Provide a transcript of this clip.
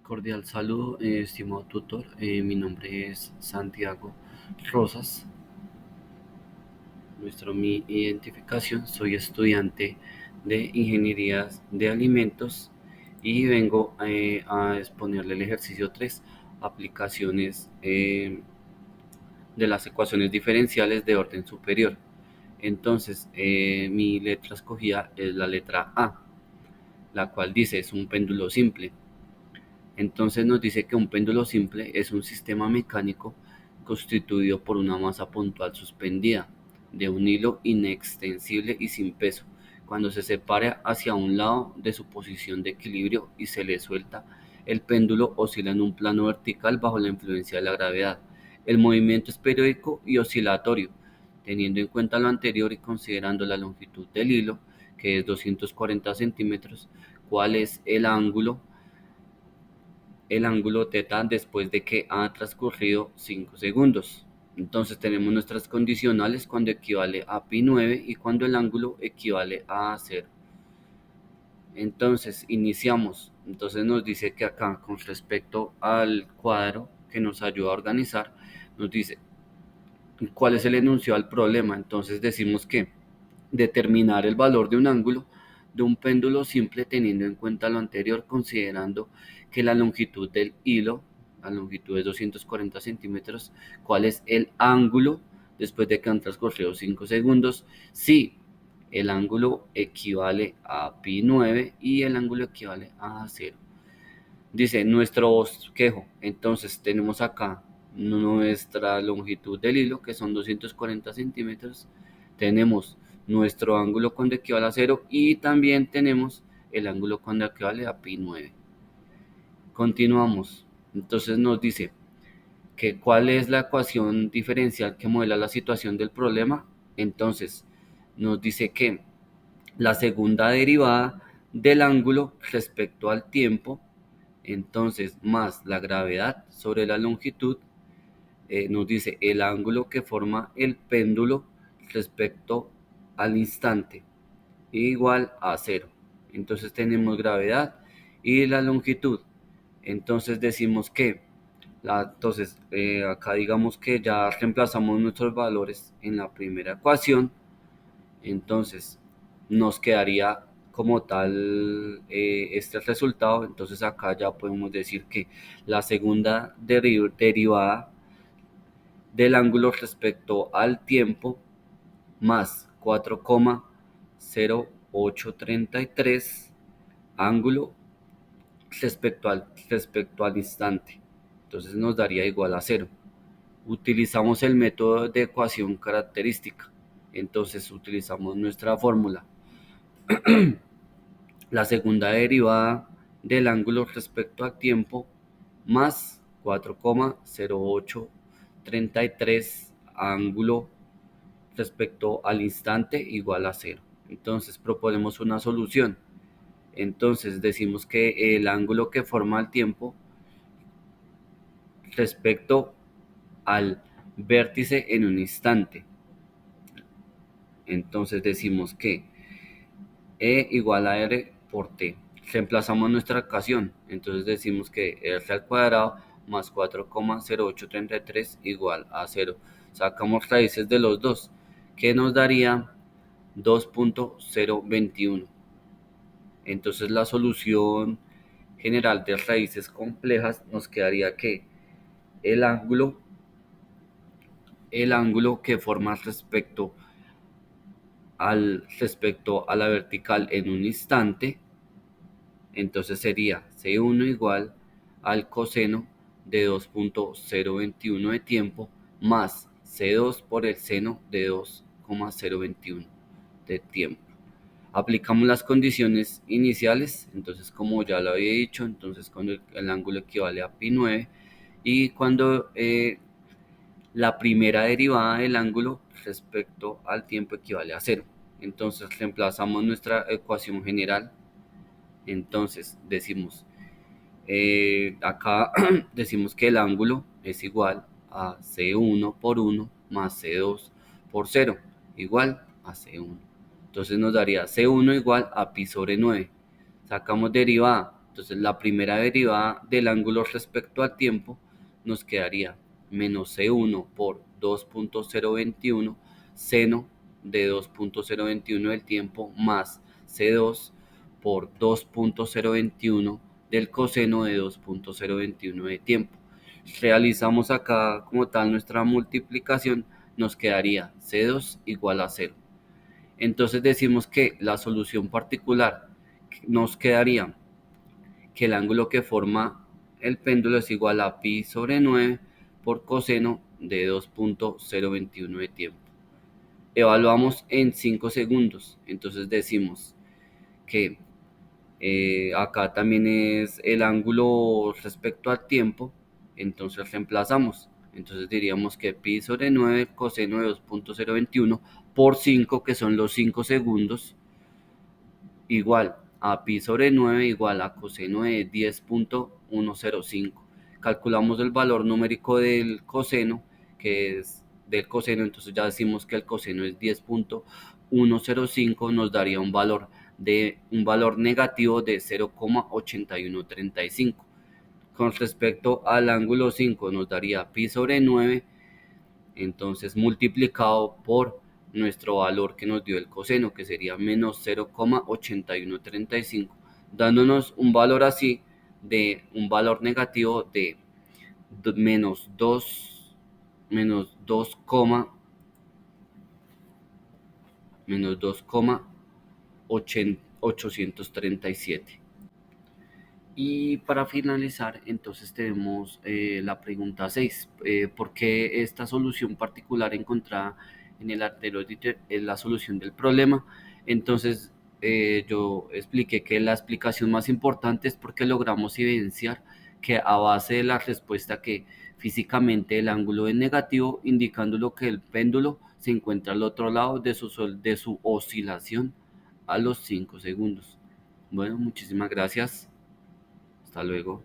Cordial saludo, estimado tutor. Mi nombre es Santiago Rosas. Mi identificación, soy estudiante de Ingeniería de Alimentos y vengo a exponerle el ejercicio 3, aplicaciones de las ecuaciones diferenciales de orden superior. Entonces, mi letra escogida es la letra A, la cual dice es un péndulo simple. Entonces nos dice que un péndulo simple es un sistema mecánico constituido por una masa puntual suspendida de un hilo inextensible y sin peso. Cuando se separa hacia un lado de su posición de equilibrio y se le suelta, el péndulo oscila en un plano vertical bajo la influencia de la gravedad. El movimiento es periódico y oscilatorio. Teniendo en cuenta lo anterior y considerando la longitud del hilo, que es 240 centímetros, ¿cuál es el ángulo θ después de que ha transcurrido 5 segundos? Entonces tenemos nuestras condicionales cuando equivale a pi9 y cuando el ángulo equivale a 0. Entonces iniciamos. Entonces nos dice que acá con respecto al cuadro que nos ayuda a organizar, nos dice cuál es el enunciado al problema. Entonces decimos que determinar el valor de un ángulo de un péndulo simple teniendo en cuenta lo anterior, considerando que la longitud del hilo, la longitud es 240 centímetros, cuál es el ángulo después de que han transcurrido 5 segundos, si el ángulo equivale a pi9 y el ángulo equivale a 0. Dice nuestro bosquejo. Entonces tenemos acá nuestra longitud del hilo, que son 240 centímetros. Tenemos nuestro ángulo cuando equivale a 0 y también tenemos el ángulo cuando equivale a pi9. Continuamos. Entonces nos dice que cuál es la ecuación diferencial que modela la situación del problema. Entonces nos dice que la segunda derivada del ángulo respecto al tiempo, entonces más la gravedad sobre la longitud, nos dice el ángulo que forma el péndulo respecto al instante igual a 0. Entonces tenemos gravedad y la longitud. Entonces decimos que acá digamos que ya reemplazamos nuestros valores en la primera ecuación. Entonces nos quedaría como tal este resultado. Entonces acá ya podemos decir que la segunda derivada del ángulo respecto al tiempo más 4,0833 ángulo respecto al instante. Entonces nos daría igual a 0. Utilizamos el método de ecuación característica. Entonces utilizamos nuestra fórmula. La segunda derivada del ángulo respecto al tiempo más 4,0833 ángulo respecto al instante igual a 0. Entonces proponemos una solución. Entonces decimos que el ángulo que forma el tiempo respecto al vértice en un instante. Entonces decimos que E igual a R por T. Reemplazamos nuestra ecuación. Entonces decimos que R al cuadrado más 4,0833 igual a 0. Sacamos raíces de los dos, que nos daría 2,021. Entonces la solución general de raíces complejas nos quedaría que el ángulo, el ángulo que forma respecto a la vertical en un instante, entonces sería C1 igual al coseno de 2,021 de tiempo más C2 por el seno de 2,021 de tiempo. Aplicamos las condiciones iniciales, entonces como ya lo había dicho, entonces cuando el ángulo equivale a pi9 y cuando la primera derivada del ángulo respecto al tiempo equivale a 0. Entonces reemplazamos nuestra ecuación general. Entonces decimos, acá decimos que el ángulo es igual a C1 por 1 más C2 por 0 igual a C1. Entonces nos daría C1 igual a pi sobre 9. Sacamos derivada. Entonces la primera derivada del ángulo respecto al tiempo nos quedaría menos C1 por 2.021 seno de 2.021 del tiempo más C2 por 2.021 del coseno de 2.021 de tiempo. Realizamos acá como tal nuestra multiplicación, nos quedaría C2 igual a 0. Entonces decimos que la solución particular nos quedaría que el ángulo que forma el péndulo es igual a pi sobre 9 por coseno de 2.021 de tiempo. Evaluamos en 5 segundos, entonces decimos que acá también es el ángulo respecto al tiempo, entonces reemplazamos. Entonces diríamos que pi sobre 9 coseno de 2.021 por 5, que son los 5 segundos, igual a pi sobre 9 igual a coseno de 10.105. Calculamos el valor numérico del coseno, que es del coseno, entonces ya decimos que el coseno es 10.105, nos daría un valor negativo de 0,8135. Con respecto al ángulo 5 nos daría pi sobre 9, entonces multiplicado por nuestro valor que nos dio el coseno, que sería menos 0,8135, dándonos un valor así de un valor negativo de menos 2, menos 2, menos 2,837. Y para finalizar, entonces tenemos la pregunta 6. ¿Por qué esta solución particular encontrada en el anterior es la solución del problema? Entonces, yo expliqué que la explicación más importante es porque logramos evidenciar que a base de la respuesta que físicamente el ángulo es negativo, indicándolo que el péndulo se encuentra al otro lado de su oscilación a los 5 segundos. Bueno, muchísimas gracias. Hasta luego.